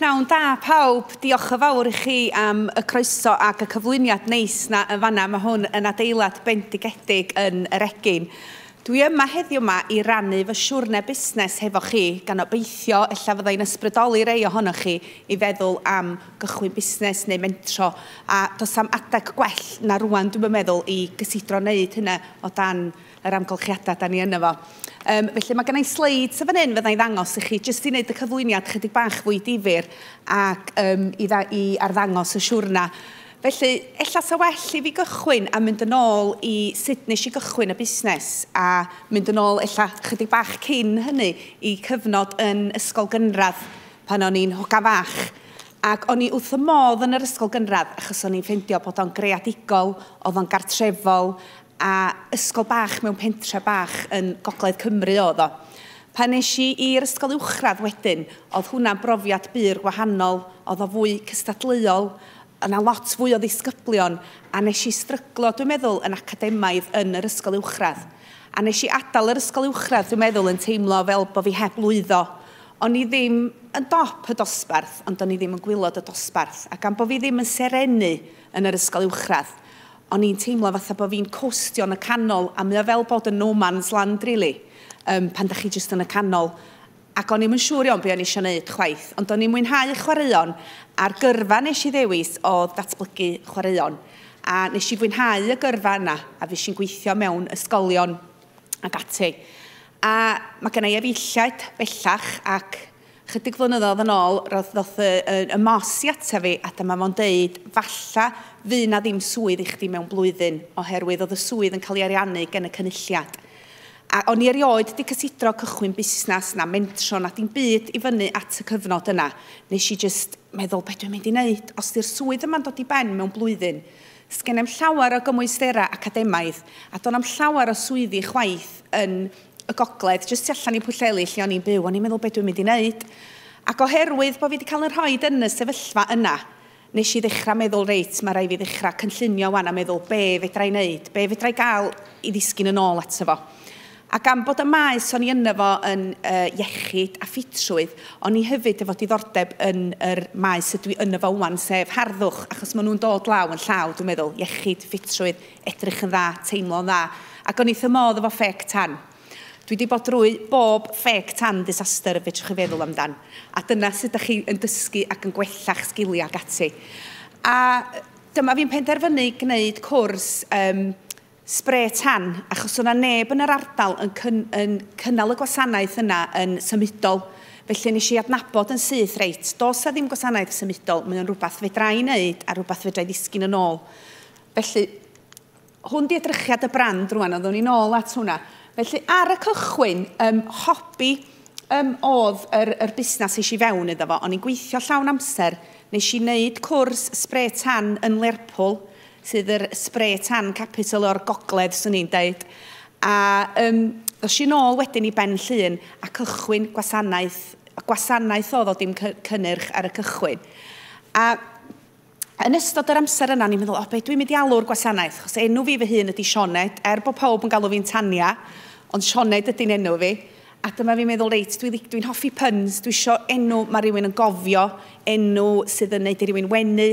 Pnawn da pawb, diolch yn fawr i chi am y croeso ac y cyflwyniad neis na yn fanna. Mae hwn yn adeilad bendigedig yn yr egin. Dwi yma heddiw yma i rannu fy siwrne busnes hefo chi, gan obeithio ella fyddai'n ysbrydoli rei ohonoch chi i feddwl am gychwyn busnes neu mentro. A does am adeg gwell na rwan dwi'n meddwl i gysidro wneud hynna o dan yr amgylchiadau da ni yna fo. Felly mae gen i sleids y fan hyn fyddai'n ddangos i chi, jyst i wneud y cyflwyniad chydig bach fwy difyr ac i arddangos y siwrna. Felly, ella sa well i fi gychwyn a mynd yn ôl i sut nes i gychwyn y busnes a mynd yn ôl ella chydig bach cyn hynny i cyfnod yn ysgol gynradd pan o'n i'n hoga fach. Ac o'n i wrth y modd yn yr ysgol gynradd achos o'n i'n ffeindio bod o'n greadigol, oedd o'n gartrefol a ysgol bach mewn pentre bach yn Gogledd Cymru oedd o. Pan nes i i'r ysgol uwchradd wedyn, oedd hwnna'n brofiad byr gwahanol, oedd o fwy cystadleuol, yna lot fwy o ddisgyblion, a nes i stryglo, dwi'n meddwl, yn academaidd yn yr ysgol uwchradd. A nes i adael yr ysgol uwchradd, dwi'n meddwl, yn teimlo fel bod fi heb lwyddo. O'n i ddim yn dop y dosbarth, ond o'n i ddim yn gwylod y dosbarth. Ac am bod fi ddim yn serenu yn yr ysgol uwchradd, o'n i'n teimlo fatha bod fi'n costio yn y canol, a mae o fel bod yn no man's land, really, pan da chi jyst yn y canol. Ac o'n i'n siŵr iawn be o'n i eisiau gwneud chwaith, ond o'n i'n mwynhau chwaraeon, a'r gyrfa nes i ddewis o ddatblygu chwaraeon. A nes i fwynhau y gyrfa yna, a fi eisiau'n gweithio mewn ysgolion ac ati. A mae gen i efeilliaid bellach, ac chydig flynyddoedd yn ôl, roedd y mos i ata fi, a dyma fo'n deud, falla fydd na ddim swydd i chdi mewn blwyddyn, oherwydd oedd y swydd yn cael ei ariannu gen y cynulliad. A o'n i erioed wedi cysidro cychwyn busnes na mentro na dim byd i fyny at y cyfnod yna. Nes i just meddwl beth dwi'n mynd i wneud. Os di'r swydd yma'n dod i ben mewn blwyddyn, sgen i'm llawer o gymwystera academaidd, a do'n am llawer o swyddi chwaith yn y Gogledd, jyst allan i Pwllheli lle o'n i'n byw, o'n i'n meddwl beth dwi'n mynd i wneud. Ac oherwydd bod fi wedi cael yn rhoi yn y sefyllfa yna, nes i ddechrau meddwl reit, mae rai fi ddechrau cynllunio wan a meddwl be fedra i wneud, be fedra i gael i ddisgyn yn ôl ato fo. Ac am bod y maes o'n i yna fo yn iechyd a ffitrwydd, o'n i hefyd efo diddordeb yn yr maes ydw i yna fo wan, sef harddwch, achos maen nhw'n dod law yn llaw, dwi'n meddwl, iechyd, ffitrwydd, edrych yn dda, teimlo'n dda. Ac o'n i thymodd efo ffeg tan. Dwi wedi bod drwy bob ffeg tan disaster y fedrwch chi feddwl amdan. A dyna sut ydych chi yn dysgu ac yn gwella'ch sgiliau ac ati. A dyma fi'n penderfynu gwneud cwrs spray tan, achos o'na neb yn yr ardal yn cynnal y gwasanaeth yna yn symudol. Felly nes i adnabod yn syth reit, dos a ddim gwasanaeth symudol, mae'n rhywbeth fedra i wneud a rhywbeth fedra i ddisgyn yn ôl. Felly, hwn di edrychiad y brand rwan, oeddwn i'n ôl at hwnna. Felly, ar y cychwyn, hobi oedd yr busnes eisiau fewn iddo fo, o'n i'n gweithio llawn amser, nes i wneud cwrs spray tan yn Lerpwl, sydd yr spray tan capital o'r Gogledd, swn i'n dweud. A ddos i nôl wedyn i Ben Llŷn a cychwyn gwasanaeth oedd o dim cynnyrch ar y cychwyn. A yn ystod yr amser yna, ni'n meddwl, be dwi'n mynd i alw'r gwasanaeth? Chos enw fi fy hun ydi Sioned, bod pawb yn galw fi'n Tania, ond Sioned ydy'n enw fi. A dyma fi'n meddwl, reit, dwi'n hoffi puns, dwi isio enw mae rhywun yn gofio, enw sydd yn neud i rhywun wenu.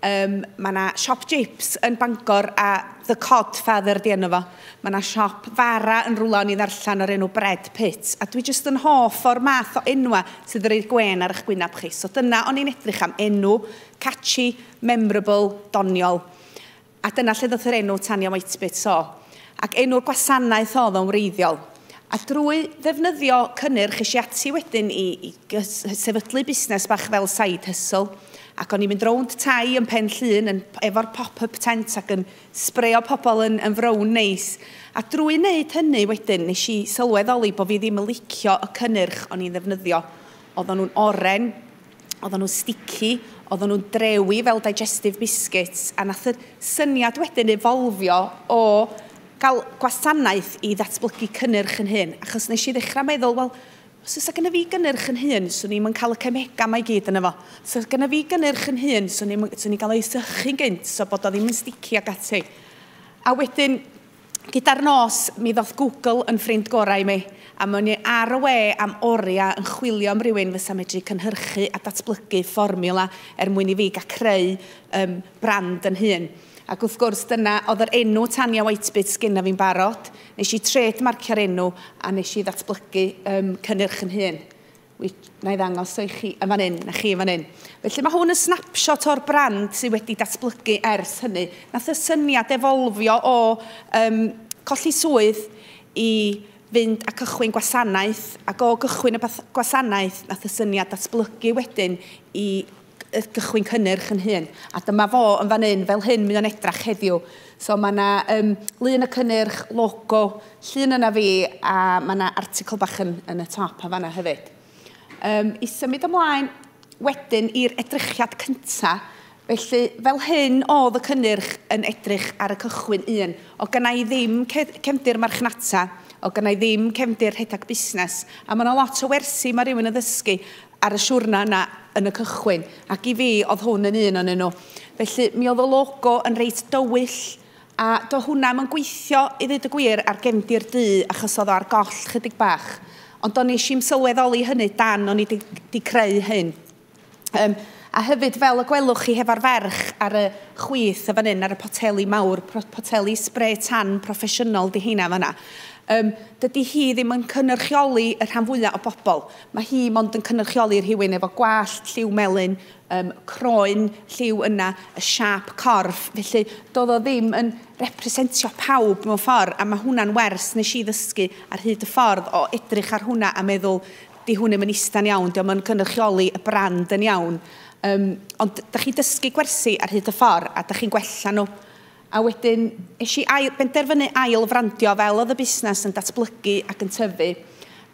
Mae yna siop jips yn Bangor a The Codfather di enw fo. Mae yna siop fara yn rwla o'n i ddarllen o'r enw Bread Pit. A dwi jyst yn hoff o'r math o enwa sydd yn rhaid gwen ar eich gwynab chi. So dyna o'n i'n edrych am enw catchy, memorable, doniol. A dyna lle ddoth yr enw Tania Whitebit o. Ac enw'r gwasanaeth oedd o'n wreiddiol. A drwy ddefnyddio cynnyrch ati wedyn i sefydlu busnes bach fel side hustle, ac o'n i'n mynd rownd tai yn Pen Llŷn efo'r pop-up tent ac yn sbreo pobl yn frown neis. A drwy wneud hynny wedyn, nes i sylweddoli bod fi ddim yn licio y cynnyrch o'n i'n ddefnyddio. Oedden nhw'n oren, oedden nhw'n sticky, oedden nhw'n drewi fel digestive biscuits, a nath y syniad wedyn efolfio o gael gwasanaeth i ddatblygu cynnyrch yn hyn. Achos nes i ddechrau meddwl, wel, os oes gyda fi gynnyrch yn hyn, swn i'n cael y cemega mae gyd yna fo. Os oes gyda fi gynnyrch yn hyn, swn i'n cael ei sychu'n gynt, so bod o ddim yn sticky ag ati. A wedyn, Gyda'r nos, mi ddoth Google yn ffrind gorau mi, a mae'n ni ar y we am oriau yn chwilio am rywun fysa medru cynhyrchu a datblygu fformula mwyn I fi gael creu brand yn hun. Ac wrth gwrs dyna, oedd yr enw Tania Whitebits gyda fi'n barod, nes I trademarkio'r enw a nes I ddatblygu cynnyrch yn hun. Na I ddangos o I chi yn fan hyn, na chi yn fan hyn. Felly mae hwn yn snapshot o'r brand sydd wedi datblygu ers hynny. Nath y syniad efolfio o colli swydd I fynd a cychwyn gwasanaeth, ac o gychwyn y gwasanaeth nath y syniad datblygu wedyn I gychwyn cynnyrch yn hun. A dyma fo yn fan hyn, fel hyn mynd o'n edrach heddiw. So mae yna lun y cynnyrch, logo, llun yna fi, a mae yna articl bach yn y top a fanna hefyd. I symud ymlaen wedyn i'r edrychiad cynta, felly fel hyn oedd y cynnyrch yn edrych ar y cychwyn un. O gynna I ddim cefndir marchnata, o gynna I ddim cefndir rhedag busnes, a mae yna lot o wersi mae rhywun yn ddysgu ar y siwrna yna yn y cychwyn, ac I fi oedd hwn yn un o'n nhw. Felly mi oedd y logo yn reit dywyll, a do hwnna mae'n gweithio I ddweud y gwir ar gefndir du achos oedd o ar goll chydig bach. Ond o'n eisiau sylweddoli hynny dan o'n I wedi creu hyn. A hefyd fel y gwelwch chi hefo'r ferch ar y chwith y fan hyn, ar y poteli mawr, poteli spray tan proffesiynol di hynna fanna. Dydy hi ddim yn cynrychioli y rhan fwyaf o bobl. Mae hi mond yn cynrychioli rhywun efo gwallt, lliw melyn, croen, lliw yna, y siap corff. Felly doedd o ddim yn representio pawb mewn ffordd, a mae hwnna'n wers nes I ddysgu ar hyd y ffordd o edrych ar hwnna a meddwl di hwn ddim yn istan iawn, di o'n cynrychioli y brand yn iawn. Ond da chi dysgu gwersi ar hyd y ffordd a da chi'n gwella nhw. A wedyn, eisiau benderfynu ail-frandio fel oedd y busnes yn datblygu ac yn tyfu.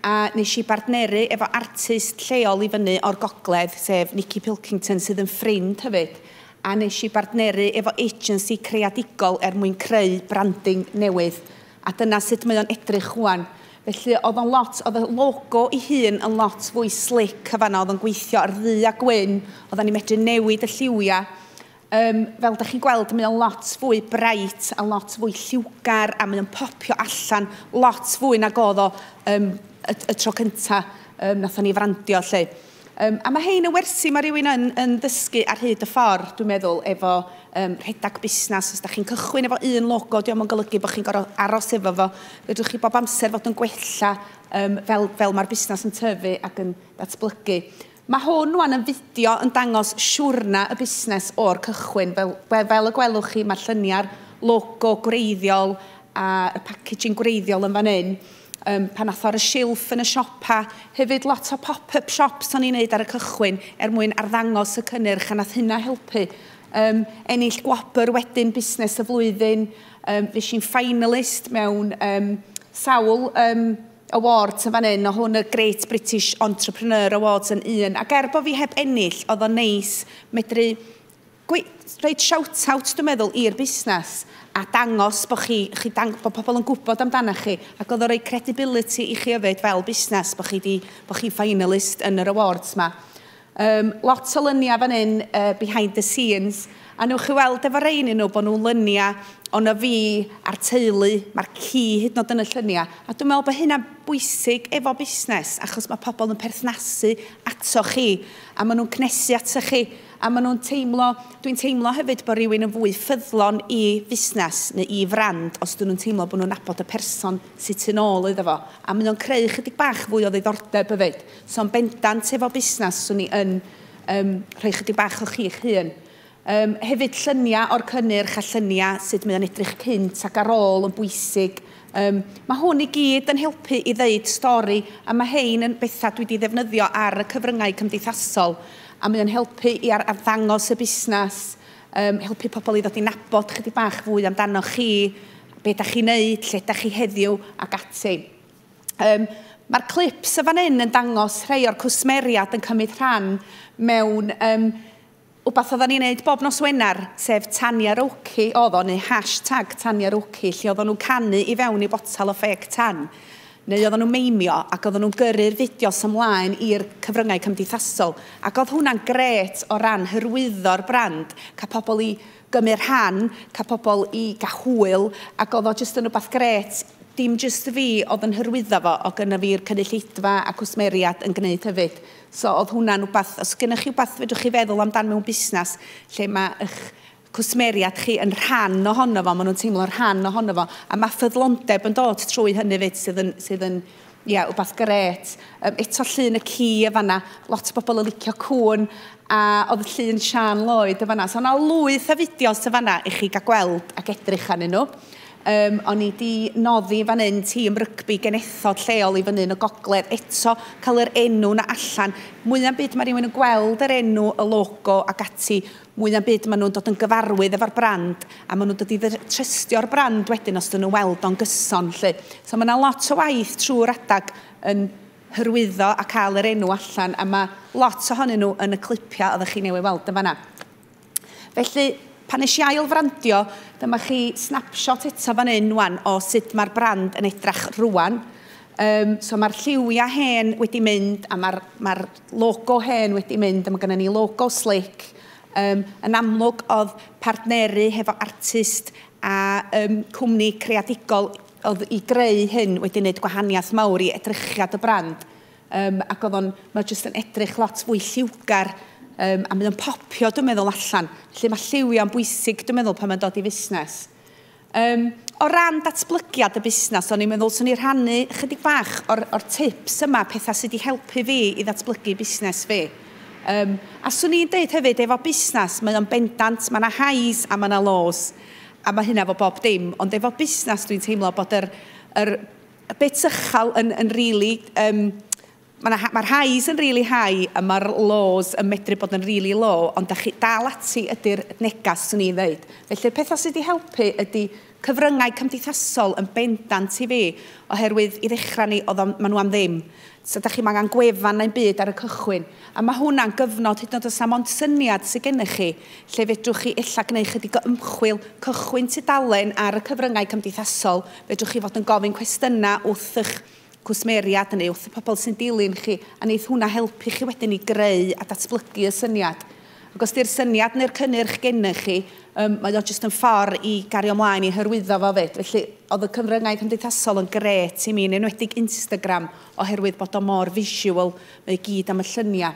A nes I bartneru efo artist lleol I fyny o'r gogledd, sef Nicky Pilkington, sydd yn ffrind hefyd. A nes I bartneru efo agency creadigol mwyn creu branding newydd. A dyna sut mae o'n edrych chwan. Felly oedd y logo I hun yn lot fwy slick a fanna, oedd o'n gweithio ar ddu a gwyn, oedd o'n I medru newid y lliwiau. Fel da chi'n gweld, mae o'n lot fwy bright a lot fwy lliwgar a mae o'n popio allan lot fwy nag oedd o y tro cynta nath o'n I frandio lle. A mae hein y wersi mae rhywun yn ddysgu ar hyd y ffordd, dwi'n meddwl, efo rhedag busnes. Os da chi'n cychwyn efo un logo, diolch yn golygu bod chi'n gorfod aros efo fo. Fedrwch chi bob amser fod yn gwella fel mae'r busnes yn tyfu ac yn datblygu. Mae hwn wan yn fideo yn dangos siwrna y busnes o'r cychwyn. Fel y gwelwch chi, mae'r lluniau'r logo gwreiddiol a y packaging gwreiddiol yn fan hyn. Pan nath o'r silff yn y siopa, hefyd lot o pop-up shops o'n i'n neud ar y cychwyn mwyn arddangos y cynnyrch a nath hynna helpu. Ennill gwobr wedyn busnes y flwyddyn, fe si'n finalist mewn sawl awards yn fan hyn, o hwn y Great British Entrepreneur Awards yn un. Ac bo fi heb ennill, oedd o'n neis medru rhaid shout-out, dwi'n meddwl, i'r busnes a dangos bod pobl yn gwybod amdano chi. Ac oedd o'n rhoi credibility I chi hefyd fel busnes bod chi finalist yn yr awards yma. Lot o lyniau fan hyn behind the scenes. A nwch chi weld efo rein nhw bod nhw'n lyniau o'na fi a'r teulu, mae'r ci hyd yn oed yn y lluniau. A dwi'n meddwl bod hynna'n bwysig efo busnes, achos mae pobl yn perthnasu ato chi, a maen nhw'n cnesu ato chi, a maen nhw'n teimlo, dwi'n teimlo hefyd bod rhywun yn fwy ffyddlon I busnes neu I frand, os dyn nhw'n teimlo bod nhw'n nabod y person sydd yn ôl iddo fo. A maen nhw'n creu chydig bach fwy o ddiddordeb hefyd. So'n bendant efo busnes, swn I yn rhoi chydig bach o chi'ch hun. Hefyd lluniau o'r cynnyrch a lluniau sut mae'n edrych cynt ac ar ôl yn bwysig. Mae hwn I gyd yn helpu I ddeud stori, a mae hein yn bethau dwi wedi ddefnyddio ar y cyfryngau cymdeithasol. A mae'n helpu I arddangos y busnes, helpu pobl I ddod I nabod chydig bach fwy amdano chi, be da chi'n neud, lle da chi heddiw ac ati. Mae'r clips y fan hyn yn dangos rhai o'r cwsmeriad yn cymryd rhan mewn wbath oedden ni'n neud bob nos Wener, sef Tania Roki oedd o, neu hashtag Tania Roki, lle oedden nhw'n canu I fewn I botal o ffeg tan. neu oedden nhw'n meimio ac oedden nhw'n gyrru'r fideos ymlaen i'r cyfryngau cymdeithasol. Ac oedd hwnna'n gret o ran hyrwyddo'r brand, cael pobl i gymryd rhan, cael pobl i gael hwyl, ac oedd o jyst yn rhywbeth gret, dim jyst fi oedd yn hyrwyddo fo, o gyda fi'r cynulleidfa a cwsmeriad yn gwneud hefyd. So oedd hwnna'n rhywbeth, os gennych chi rhywbeth fedrwch chi feddwl amdan mewn busnes, lle mae eich cwsmeriad chi yn rhan ohono fo, maen nhw'n teimlo'n rhan ohono fo, a mae ffyddlondeb yn dod trwy hynny fyd sydd yn wbeth gret. Eto llun y ci y fanna, lot o bobl yn licio cwn, a oedd y llun Sian Lloyd y fanna. So yna lwyth o fideos y fanna i chi gael gweld ac edrych arnyn nhw. O'n i di noddi fan hyn tîm rygbi genethod lleol i fan hyn o gogledd, eto cael yr enw na allan. Mwy am byd mae rhywun yn gweld yr enw, y logo ac ati, mwy am byd mae nhw'n dod yn gyfarwydd efo'r brand, a mae nhw'n dod i trystio'r brand wedyn os dyn nhw weld o'n gyson. So mae yna lot o waith trwy'r adag yn hyrwyddo a cael yr enw allan, a mae lot ohonyn nhw yn y clipiau oeddech chi newydd weld yn fanna. Felly, pan nes i ail frandio, dyma chi snapshot eto fan hyn wan o sut mae'r brand yn edrach rwan. So mae'r lliwiau hen wedi mynd, a mae'r logo hen wedi mynd, a mae gennym ni logo slick. Yn amlwg oedd partneri hefo artist a cwmni creadigol oedd i greu hyn wedi wneud gwahaniaeth mawr i edrychiad y brand. Ac oedd mae jyst yn edrych lot fwy lliwgar, a mynd yn popio, dwi'n meddwl, allan. Felly mae lliwiau'n bwysig, dwi'n meddwl, pan mae'n dod i busnes. O ran datblygiad y busnes, o'n i'n meddwl, swn i'n rhannu chydig bach o'r tips yma, pethau sydd wedi helpu fi i ddatblygu busnes fi. A swn i'n dweud hefyd, efo busnes, mae o'n bendant, mae yna highs a mae yna lows, a mae hynna fo bob dim. Ond efo busnes, dwi'n teimlo bod yr bit uchel yn rili... Mae'r highs yn really high a mae'r lows yn medru bod yn really low, ond dal ati ydy'r negas, swn i'n dweud. Felly, pethau sydd wedi helpu ydy cyfryngau cymdeithasol yn bendant i fi, oherwydd i ddechrau ni, maen nhw am ddim. So, da chi angen gwefan na'n byd ar y cychwyn. A mae hwnna'n gyfnod, hyd yn oed os am ond syniad sydd gennych chi, lle fedrwch chi illa gwneud chydig o ymchwil cychwyn tudalen ar y cyfryngau cymdeithasol, fedrwch chi fod yn gofyn cwestiynau wrth eich cwsmeriad neu wrth y pobl sy'n dilyn chi, a wneud hwnna helpu chi wedyn i greu a datblygu y syniad. Ac os di'r syniad neu'r cynnyrch gennych chi, mae o jyst yn ffordd i gario ymlaen i hyrwyddo fo fyd. Felly, oedd y cyfryngau cymdeithasol yn gret i mi, yn enwedig Instagram, oherwydd bod o mor visual, mae gyd am y lluniau.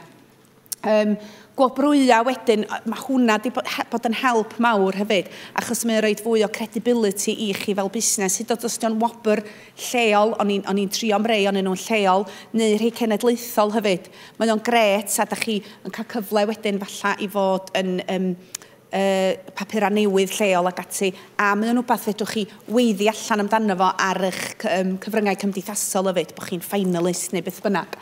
Gwobrwya wedyn, mae hwnna wedi bod yn help mawr hefyd, achos mae'n rhoi fwy o credibility i chi fel busnes. Hyd os ydy'n wobr lleol, o'n i'n trio amrei o'n nhw'n lleol, neu rhai cenedlaethol hefyd. Mae o'n gret, a da chi yn cael cyfle wedyn falla i fod yn papura newydd lleol ag ati, a mae o'n rhywbeth fedrwch chi weiddi allan amdano fo ar eich cyfryngau cymdeithasol hefyd, bod chi'n finalist neu beth bynnag.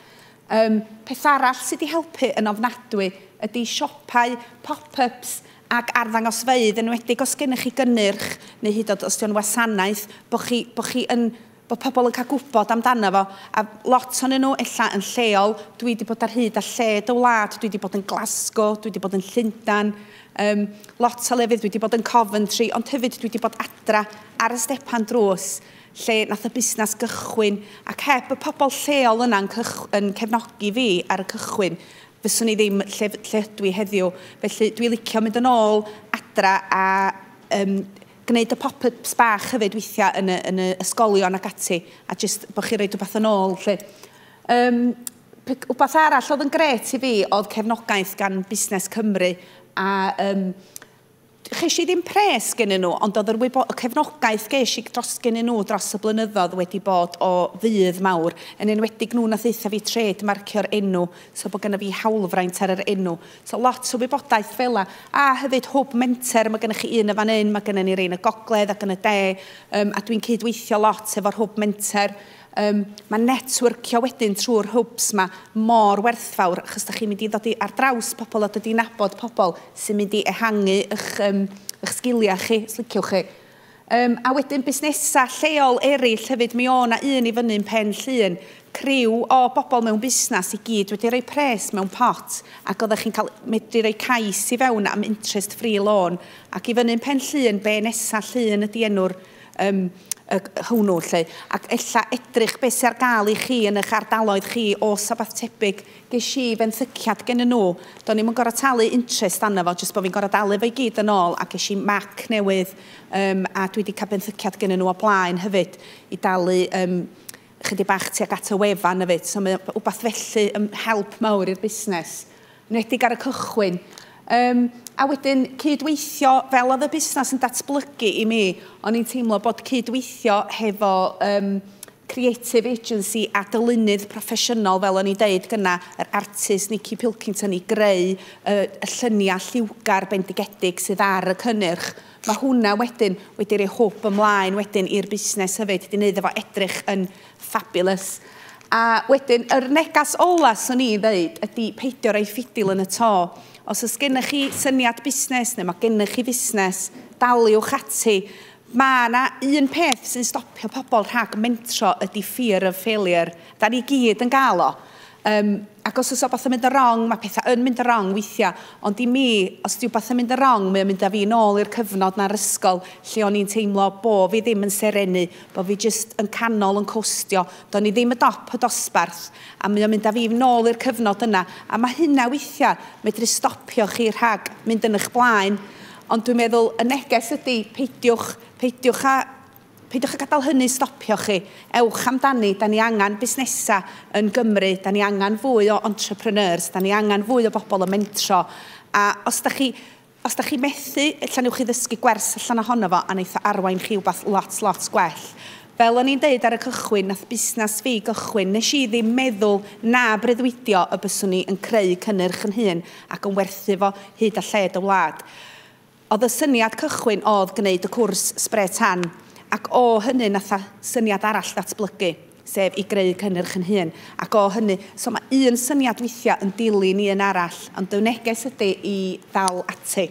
Peth arall sydd wedi helpu yn ofnadwy ydy siopau, pop-ups ac arddangosfeydd, yn enwedig os gennych chi gynnyrch, neu hyd yn oed os ydy'n wasanaeth, bod pobl yn cael gwybod amdano fo, a lot o'n nhw ella yn lleol, dwi wedi bod ar hyd a lled y wlad, dwi wedi bod yn Glasgow, dwi wedi bod yn Llundain, lot o lefydd, dwi wedi bod yn Coventry, ond hefyd dwi wedi bod adra ar y stepan drws, lle nath y busnes gychwyn, ac heb y pobl lleol yna'n cefnogi fi ar y cychwyn, fyswn i ddim lle ydw i heddiw. Felly dwi'n licio mynd yn ôl adra a gwneud y pop-ups bach hefyd weithiau yn y ysgolion ac ati, a jyst bod chi'n rhaid rhywbeth yn ôl. Wbath arall oedd yn gret i fi oedd cefnogaeth gan Busnes Cymru, a cheis i ddim pres gennyn nhw, ond oedd y cefnogaeth geis i gennyn nhw dros y blynyddoedd wedi bod o fydd mawr. Yn enwedig nhw nath eitha fi tred marcio'r enw, so bod gennym fi hawlfraint ar yr enw. So lot o wybodaeth fel yna. A hefyd Hwb Menter, mae gennych chi un y fan hyn, mae gennym ni rein y gogledd ac yn y de, a dwi'n cydweithio lot efo'r Hwb Menter. Mae networkio wedyn trwy'r hwbs yma mor werthfawr, achos da chi'n mynd i ddod ar draws pobl a dod i nabod pobl sy'n mynd i ehangu eich sgiliau chi, os liciwch chi. A wedyn busnesau lleol eraill hefyd, mi o'na un i fyny'n Pen Llŷn, criw o bobl mewn busnes i gyd wedi rhoi pres mewn pot, ac oeddech chi'n medru rhoi cais i fewn am interest free loan, ac i fyny'n Pen Llŷn, be nesa Llŷn ydi enw'r hwnnw lle. Ac ella edrych beth sy'n ar gael i chi yn eich ardaloedd chi o sabath tebyg ges i fenthyciad gen nhw. Do'n i'm yn gorau talu interest anna fo, jyst bod fi'n gorau dalu fo i gyd yn ôl, a ges i Mac newydd, a dwi wedi cael benthyciad gen nhw o blaen hefyd i dalu chydig bach tuag at y wefan hefyd. So mae wbath felly help mawr i'r busnes. Nedig ar y cychwyn. A wedyn, cydweithio, fel oedd y busnes yn datblygu i mi, o'n i'n teimlo bod cydweithio hefo creative agency a dylunydd proffesiynol, fel o'n i'n deud gyna, yr artist Nicky Pilkington i greu y lluniau lliwgar bendigedig sydd ar y cynnyrch. Mae hwnna wedyn wedi rhoi hwb ymlaen wedyn i'r busnes hefyd, wedi gwneud efo edrych yn fabulous. A wedyn, yr negas ola swn i'n dweud ydy peidio rhoi ffidil yn y to. Os oes gennych chi syniad busnes neu mae gennych chi busnes, daliwch ati. Mae yna un peth sy'n stopio pobl rhag mentro ydy fear of failure. Da ni gyd yn gael o. Ac os oes o beth yn mynd yn wrong, mae pethau yn mynd yn wrong weithiau. Ond i mi, os di beth yn mynd yn wrong, mae'n mynd â fi nôl i'r cyfnod na'r ysgol, lle o'n i'n teimlo bo fi ddim yn serenu, bo fi jyst yn canol yn costio. Do'n i ddim y dop y dosbarth, a mae'n mynd â fi nôl i'r cyfnod yna. A mae hynna weithiau medru stopio chi rhag mynd yn eich blaen. Ond dwi'n meddwl, y neges ydy, peidiwch a gadael hynny stopio chi. Ewch amdani, da ni angen busnesa yn Gymru, da ni angen fwy o entrepreneurs, da ni angen fwy o bobl yn mentro. A os da chi methu, allan newch chi ddysgu gwers allan ohono fo, a wneud arwain chi wbeth lot gwell. Fel o'n i'n deud ar y cychwyn, nath busnes fi gychwyn, nes i ddim meddwl na breuddwydio y byswn ni yn creu cynnyrch yn hun ac yn werthu fo hyd a lled y wlad. Oedd y syniad cychwyn oedd gwneud y cwrs sbray tan, ac o hynny nath syniad arall datblygu, sef i greu cynnyrch yn hun. Ac o hynny, so mae un syniad weithiau yn dilyn i un arall, ond y neges ydy i ddal ati.